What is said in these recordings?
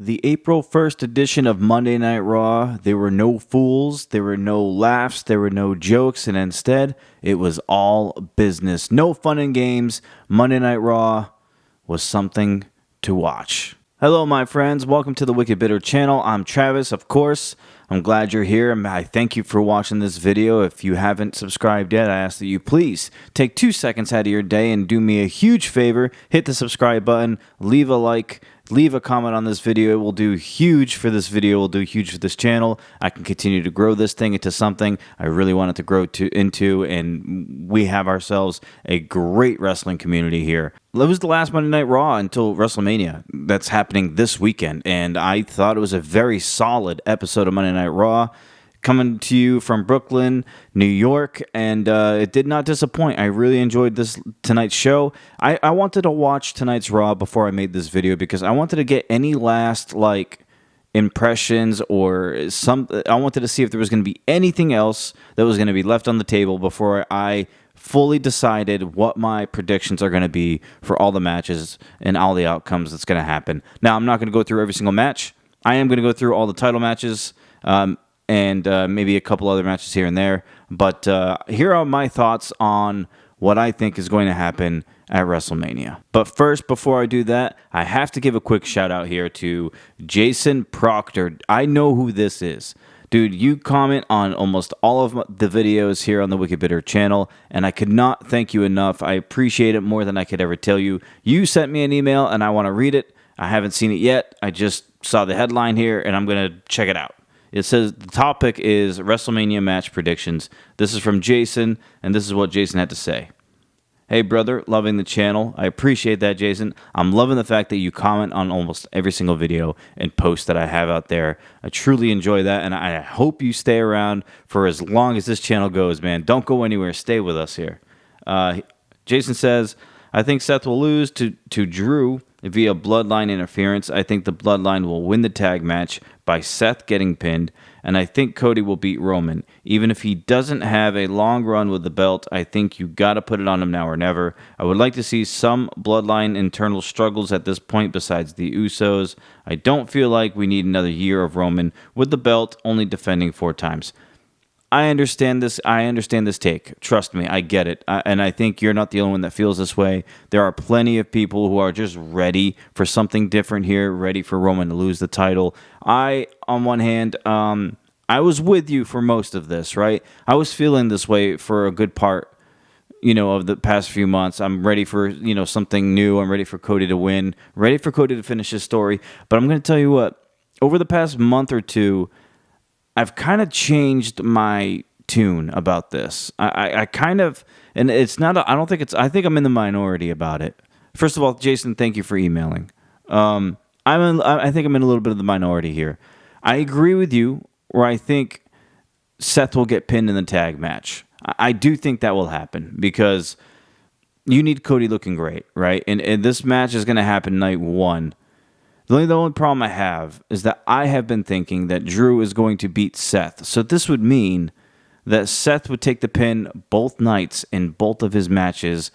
The April 1st edition of Monday Night Raw, there were no fools, there were no laughs, there were no jokes, and instead, it was all business. No fun and games. Monday Night Raw was something to watch. Hello, my friends. Welcome to the Wicked Bitter channel. I'm Travis, of course. I'm glad you're here, and I thank you for watching this video. If you haven't subscribed yet, I ask that you please take 2 seconds out of your day and do me a huge favor. Hit the subscribe button, leave a like, leave a comment on this video. It will do huge for this video. It will do huge for this channel. I can continue to grow this thing into something I really want it to grow into, and we have ourselves a great wrestling community here. It was the last Monday Night Raw until Wrestlemania. That's happening this weekend, and I thought it was a very solid episode of Monday Night Raw. Coming to you from Brooklyn, New York, and it did not disappoint. I really enjoyed tonight's show. I wanted to watch tonight's Raw before I made this video because I wanted to get any last impressions or I wanted to see if there was going to be anything else that was going to be left on the table before I fully decided what my predictions are going to be for all the matches and all the outcomes that's going to happen. Now, I'm not going to go through every single match. I am going to go through all the title matches. And maybe a couple other matches here and there. But here are my thoughts on what I think is going to happen at WrestleMania. But first, before I do that, I have to give a quick shout out here to Jason Proctor. I know who this is. Dude, you comment on almost all of the videos here on the Wicked Bitter channel, and I could not thank you enough. I appreciate it more than I could ever tell you. You sent me an email, and I want to read it. I haven't seen it yet. I just saw the headline here, and I'm going to check it out. It says the topic is WrestleMania match predictions. This is from Jason, and this is what Jason had to say. Hey, brother, loving the channel. I appreciate that, Jason. I'm loving the fact that you comment on almost every single video and post that I have out there. I truly enjoy that, and I hope you stay around for as long as this channel goes, man. Don't go anywhere. Stay with us here. Jason says, I think Seth will lose to Drew via bloodline interference. I think the bloodline will win the tag match by Seth getting pinned, and I think Cody will beat Roman. Even if he doesn't have a long run with the belt, I think you gotta put it on him now or never. I would like to see some bloodline internal struggles at this point besides the Usos. I don't feel like we need another year of Roman with the belt only defending 4 times. I understand this. I understand this take. Trust me, I get it. And I think you're not the only one that feels this way. There are plenty of people who are just ready for something different here, ready for Roman to lose the title. On one hand, I was with you for most of this, right? I was feeling this way for a good part, of the past few months. I'm ready for, something new. I'm ready for Cody to win, ready for Cody to finish his story. But I'm going to tell you what, over the past month or two, I've kind of changed my tune about this. I kind of, and it's not, I think I'm in the minority about it. First of all, Jason, thank you for emailing. I think I'm in a little bit of the minority here. I agree with you where I think Seth will get pinned in the tag match. I do think that will happen because you need Cody looking great, right? And this match is going to happen night 1. The only problem I have is that I have been thinking that Drew is going to beat Seth. So this would mean that Seth would take the pin both nights in both of his matches,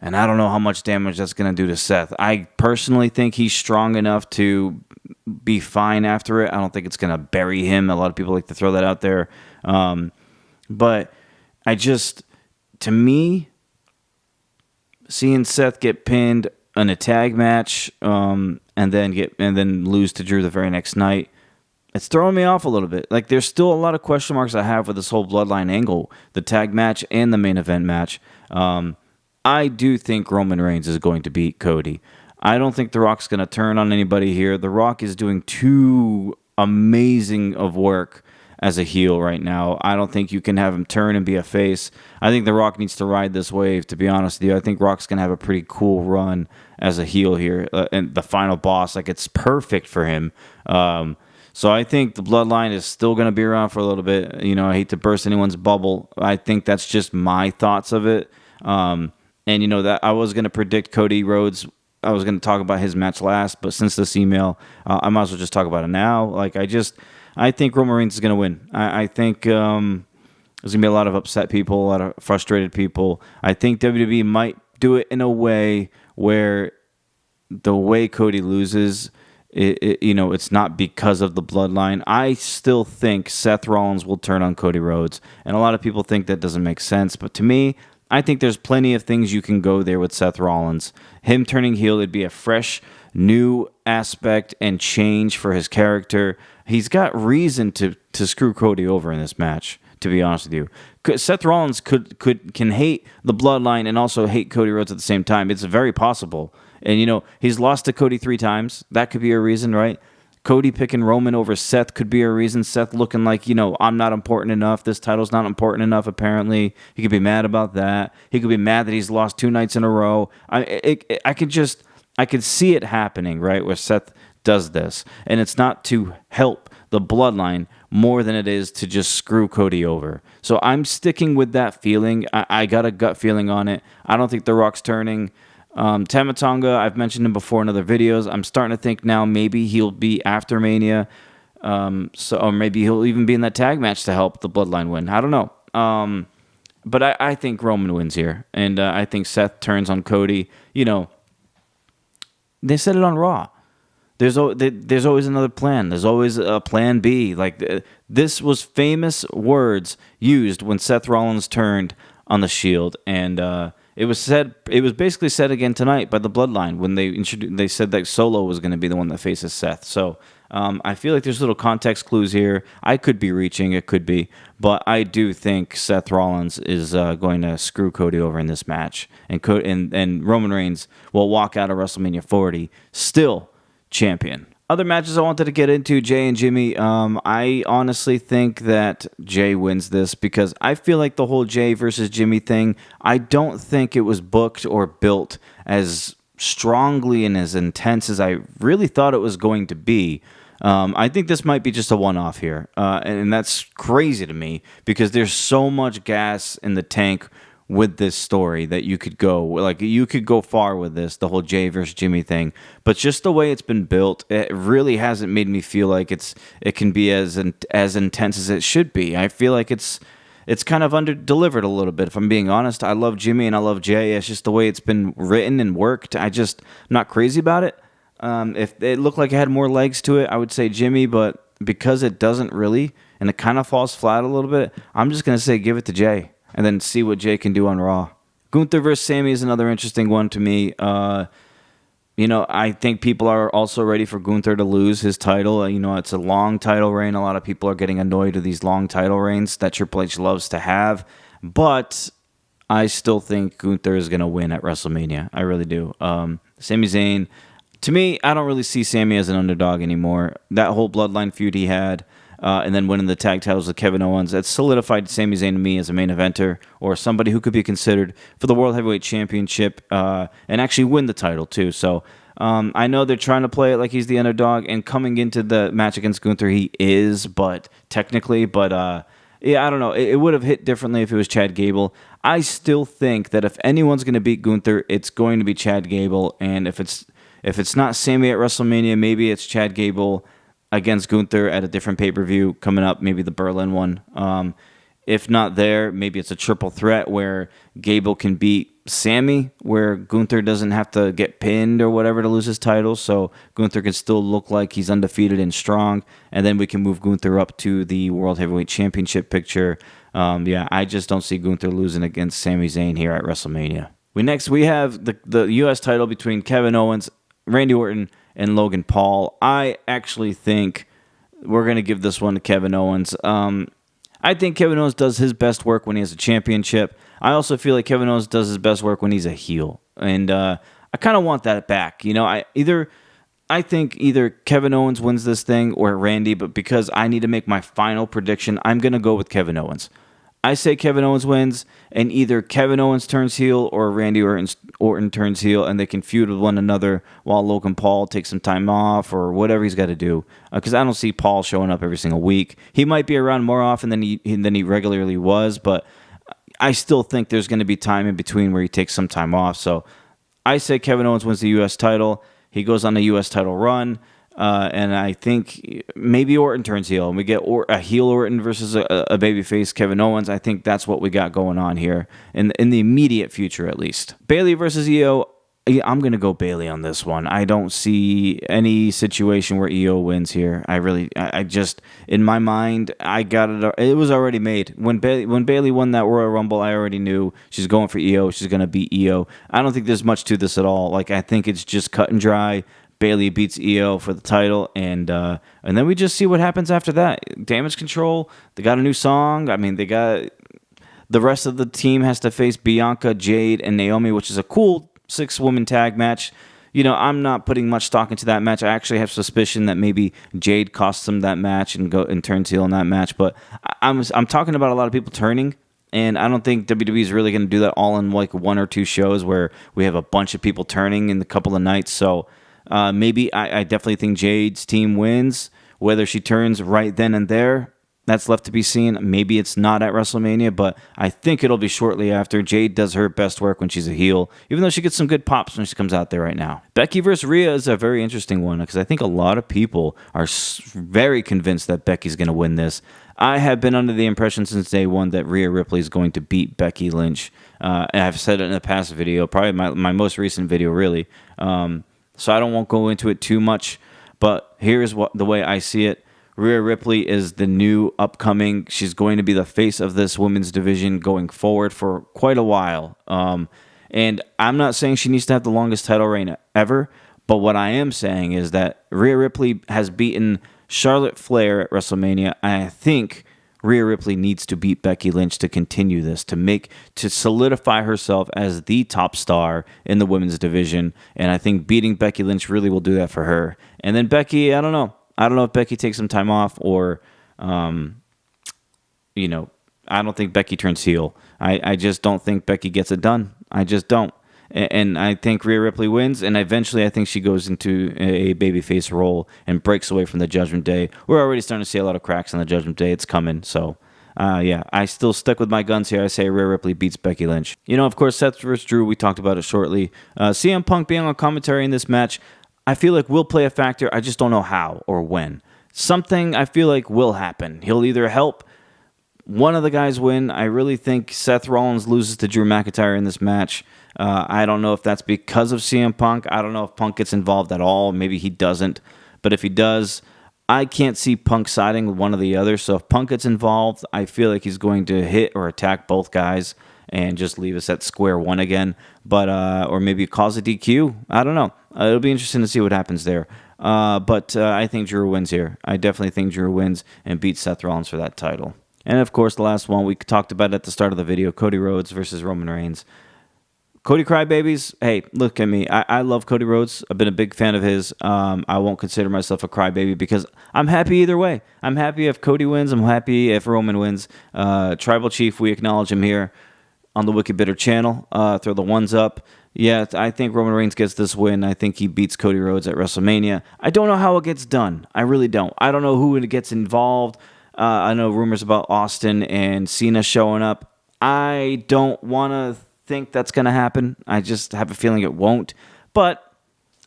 and I don't know how much damage that's going to do to Seth. I personally think he's strong enough to be fine after it. I don't think it's going to bury him. A lot of people like to throw that out there. But to me, seeing Seth get pinned in a tag match, and then lose to Drew the very next night, it's throwing me off a little bit. Like, there's still a lot of question marks I have with this whole bloodline angle, the tag match and the main event match. I do think Roman Reigns is going to beat Cody. I don't think The Rock's going to turn on anybody here. The Rock is doing too amazing of work as a heel right now. I don't think you can have him turn and be a face. I think The Rock needs to ride this wave, to be honest with you. I think Rock's going to have a pretty cool run as a heel here. And the final boss, it's perfect for him. So I think the bloodline is still going to be around for a little bit. I hate to burst anyone's bubble. I think that's just my thoughts of it. And that I was going to predict Cody Rhodes. I was going to talk about his match last, but since this email, I might as well just talk about it now. I think Roman Reigns is going to win. I think there's going to be a lot of upset people, a lot of frustrated people. I think WWE might do it in a way where the way Cody loses it's not because of the bloodline. I still think Seth Rollins will turn on Cody Rhodes, and a lot of people think that doesn't make sense. But to me, I think there's plenty of things you can go there with Seth Rollins. Him turning heel, it'd be a fresh, new aspect and change for his character. He's got reason to screw Cody over in this match, to be honest with you. Seth Rollins can hate the bloodline and also hate Cody Rhodes at the same time. It's very possible. And, he's lost to Cody 3 times. That could be a reason, right? Cody picking Roman over Seth could be a reason. Seth looking like, I'm not important enough. This title's not important enough, apparently. He could be mad about that. He could be mad that he's lost 2 nights in a row. I could see it happening, right, where Seth does this. And it's not to help the bloodline more than it is to just screw Cody over. So I'm sticking with that feeling. I got a gut feeling on it. I don't think The Rock's turning. Tama Tonga, I've mentioned him before in other videos. I'm starting to think now maybe he'll be after Mania. Or maybe he'll even be in that tag match to help the bloodline win. I don't know. But I think Roman wins here. And I think Seth turns on Cody. They said it on Raw. There's always another plan. There's always a plan B. This was famous words used when Seth Rollins turned on the Shield, and it was basically said again tonight by the Bloodline when they said that Solo was going to be the one that faces Seth. So I feel like there's little context clues here. I could be reaching, it could be, but I do think Seth Rollins is going to screw Cody over in this match, and Roman Reigns will walk out of WrestleMania 40 still champion. Other matches I wanted to get into, Jay and Jimmy. I honestly think that Jay wins this because I feel like the whole Jay versus Jimmy thing, I don't think it was booked or built as strongly and as intense as I really thought it was going to be. I think this might be just a one-off here, and that's crazy to me because there's so much gas in the tank with this story that you could go far with this, the whole Jay versus Jimmy thing. But just the way it's been built, it really hasn't made me feel like it can be as intense as it should be. I feel like it's kind of under-delivered a little bit, if I'm being honest. I love Jimmy and I love Jay. It's just the way it's been written and worked. I'm not crazy about it. If it looked like it had more legs to it, I would say Jimmy, but because it doesn't really, and it kind of falls flat a little bit, I'm just going to say give it to Jay. And then see what Jay can do on Raw. Gunther versus Sammy is another interesting one to me. I think people are also ready for Gunther to lose his title. It's a long title reign. A lot of people are getting annoyed with these long title reigns that Triple H loves to have. But I still think Gunther is going to win at WrestleMania. I really do. Sami Zayn, to me, I don't really see Sammy as an underdog anymore. That whole Bloodline feud he had, and then winning the tag titles with Kevin Owens, that solidified Sami Zayn to me as a main eventer or somebody who could be considered for the World Heavyweight Championship and actually win the title too. So I know they're trying to play it like he's the underdog, and coming into the match against Gunther, he is, but technically, I don't know. It would have hit differently if it was Chad Gable. I still think that if anyone's going to beat Gunther, it's going to be Chad Gable, and if it's not Sami at WrestleMania, maybe it's Chad Gable against Gunther at a different pay-per-view coming up, maybe the Berlin one. If not there, maybe it's a triple threat where Gable can beat Sami, where Gunther doesn't have to get pinned or whatever to lose his title, so Gunther can still look like he's undefeated and strong, and then we can move Gunther up to the World Heavyweight Championship picture. I just don't see Gunther losing against Sami Zayn here at WrestleMania. We have the U.S. title between Kevin Owens, Randy Orton, and Logan Paul. I actually think we're going to give this one to Kevin Owens. I think Kevin Owens does his best work when he has a championship. I also feel like Kevin Owens does his best work when he's a heel. And I kind of want that back. I think either Kevin Owens wins this thing or Randy, but because I need to make my final prediction, I'm going to go with Kevin Owens. I say Kevin Owens wins, and either Kevin Owens turns heel or Randy Orton turns heel, and they can feud with one another while Logan Paul takes some time off or whatever he's got to do. Because I don't see Paul showing up every single week. He might be around more often than he regularly was, but I still think there's going to be time in between where he takes some time off. So I say Kevin Owens wins the U.S. title. He goes on a U.S. title run. And I think maybe Orton turns heel, and we get a heel Orton versus a babyface Kevin Owens. I think that's what we got going on here in the immediate future, at least. Bayley versus Io. Yeah, I'm going to go Bailey on this one. I don't see any situation where Io wins here. I just, in my mind, I got it. It was already made. When Bailey won that Royal Rumble, I already knew she's going for Io. She's going to beat Io. I don't think there's much to this at all. Like, I think it's just cut and dry. Bailey beats Io for the title, and then we just see what happens after that. Damage Control, they got a new song. I mean, they got the rest of the team has to face Bianca, Jade, and Naomi, which is a cool 6-woman tag match. I'm not putting much stock into that match. I actually have suspicion that maybe Jade costs them that match and turns heel in that match. But I'm talking about a lot of people turning, and I don't think WWE is really going to do that all in like 1 or 2 shows where we have a bunch of people turning in a couple of nights. So maybe I definitely think Jade's team wins. Whether she turns right then and there, that's left to be seen. Maybe it's not at WrestleMania, but I think it'll be shortly after. Jade does her best work when she's a heel, even though she gets some good pops when she comes out there right now. Becky versus Rhea is a very interesting one because I think a lot of people are very convinced that Becky's going to win this. I have been under the impression since day one that Rhea Ripley is going to beat Becky Lynch. And I've said it in a past video, probably my most recent video, really. So I won't go into it too much, but here's the way I see it. Rhea Ripley is the new upcoming. She's going to be the face of this women's division going forward for quite a while. And I'm not saying she needs to have the longest title reign ever, but what I am saying is that Rhea Ripley has beaten Charlotte Flair at WrestleMania. I think Rhea Ripley needs to beat Becky Lynch to continue this, to solidify herself as the top star in the women's division. And I think beating Becky Lynch really will do that for her. And then Becky, I don't know. I don't know if Becky takes some time off or, I don't think Becky turns heel. I just don't think Becky gets it done. I just don't. And I think Rhea Ripley wins, and eventually I think she goes into a babyface role and breaks away from the Judgment Day. We're already starting to see a lot of cracks on the Judgment Day. It's coming. So, I still stick with my guns here. I say Rhea Ripley beats Becky Lynch. Of course, Seth versus Drew, we talked about it shortly. CM Punk being on commentary in this match, I feel like will play a factor. I just don't know how or when. Something I feel like will happen. He'll either help one of the guys win. I really think Seth Rollins loses to Drew McIntyre in this match. I don't know if that's because of CM Punk. I don't know if Punk gets involved at all. Maybe he doesn't. But if he does, I can't see Punk siding with one or the other. So if Punk gets involved, I feel like he's going to hit or attack both guys and just leave us at square one again. But or maybe cause a DQ. I don't know. It'll be interesting to see what happens there. But I think Drew wins here. I definitely think Drew wins and beats Seth Rollins for that title. And of course, the last one we talked about at the start of the video, Cody Rhodes versus Roman Reigns. Cody Crybabies, hey, look at me. I love Cody Rhodes. I've been a big fan of his. I won't consider myself a crybaby because I'm happy either way. I'm happy if Cody wins. I'm happy if Roman wins. Tribal Chief, we acknowledge him here on the Wicked Bitter channel. Throw the ones up. Yeah, I think Roman Reigns gets this win. I think he beats Cody Rhodes at WrestleMania. I don't know how it gets done. I really don't. I don't know who gets involved. I know rumors about Austin and Cena showing up. I don't want to think that's going to happen. I just have a feeling it won't. But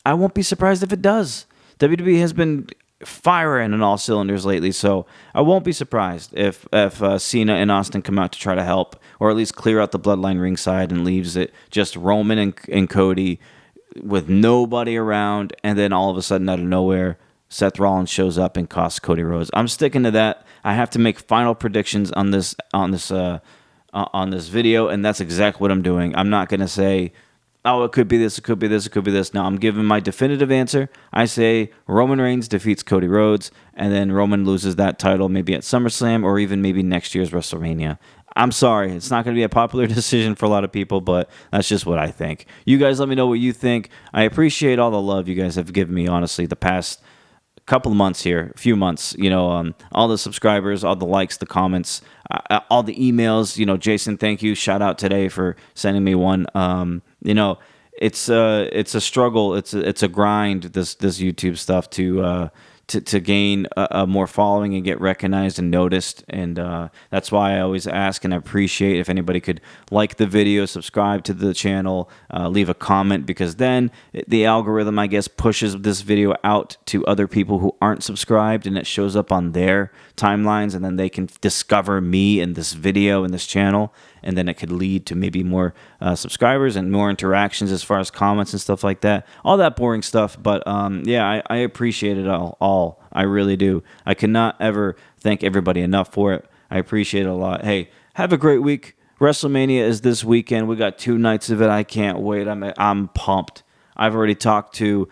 I won't be surprised if it does. WWE has been firing on all cylinders lately, so I won't be surprised if Cena and Austin come out to try to help, or at least clear out the bloodline ringside and leaves it just Roman and Cody with nobody around, and then all of a sudden out of nowhere, Seth Rollins shows up and costs Cody Rhodes. I'm sticking to that. I have to make final predictions on this video, and that's exactly what I'm doing. I'm not going to say, oh, it could be this, it could be this, it could be this. No, I'm giving my definitive answer. I say Roman Reigns defeats Cody Rhodes, and then Roman loses that title maybe at SummerSlam or even maybe next year's WrestleMania. I'm sorry, it's not going to be a popular decision for a lot of people, but that's just what I think. You guys let me know what you think. I appreciate all the love you guys have given me, honestly, the past couple of months here, few months, all the subscribers, all the likes, the comments, all the emails, Jason, thank you. Shout out today for sending me one. It's a struggle. It's a grind, this YouTube stuff to to gain a more following and get recognized and noticed. And that's why I always ask and appreciate if anybody could like the video, subscribe to the channel, leave a comment, because then the algorithm, I guess, pushes this video out to other people who aren't subscribed, and it shows up on their timelines, and then they can discover me and this video and this channel, and then it could lead to maybe more subscribers and more interactions as far as comments and stuff like that. All that boring stuff, but yeah, I appreciate it all. I really do. I cannot ever thank everybody enough for it. I appreciate it a lot. Hey, have a great week. Wrestlemania is this weekend. We got 2 nights of it. I can't wait. I'm pumped. I've already talked to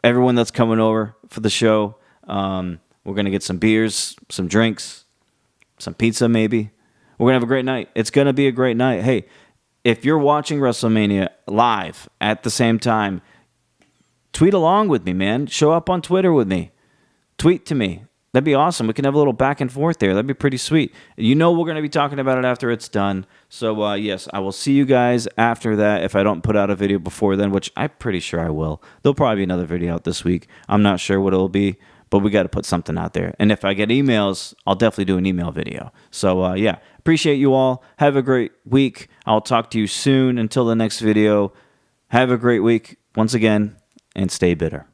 everyone that's coming over for the show. We're going to get some beers, some drinks, some pizza maybe. We're going to have a great night. It's going to be a great night. Hey, if you're watching WrestleMania live at the same time, tweet along with me, man. Show up on Twitter with me. Tweet to me. That'd be awesome. We can have a little back and forth there. That'd be pretty sweet. You know we're going to be talking about it after it's done. So, yes, I will see you guys after that if I don't put out a video before then, which I'm pretty sure I will. There'll probably be another video out this week. I'm not sure what it'll be, but we got to put something out there. And if I get emails, I'll definitely do an email video. So, yeah, appreciate you all. Have a great week. I'll talk to you soon. Until the next video, have a great week once again, and stay bitter.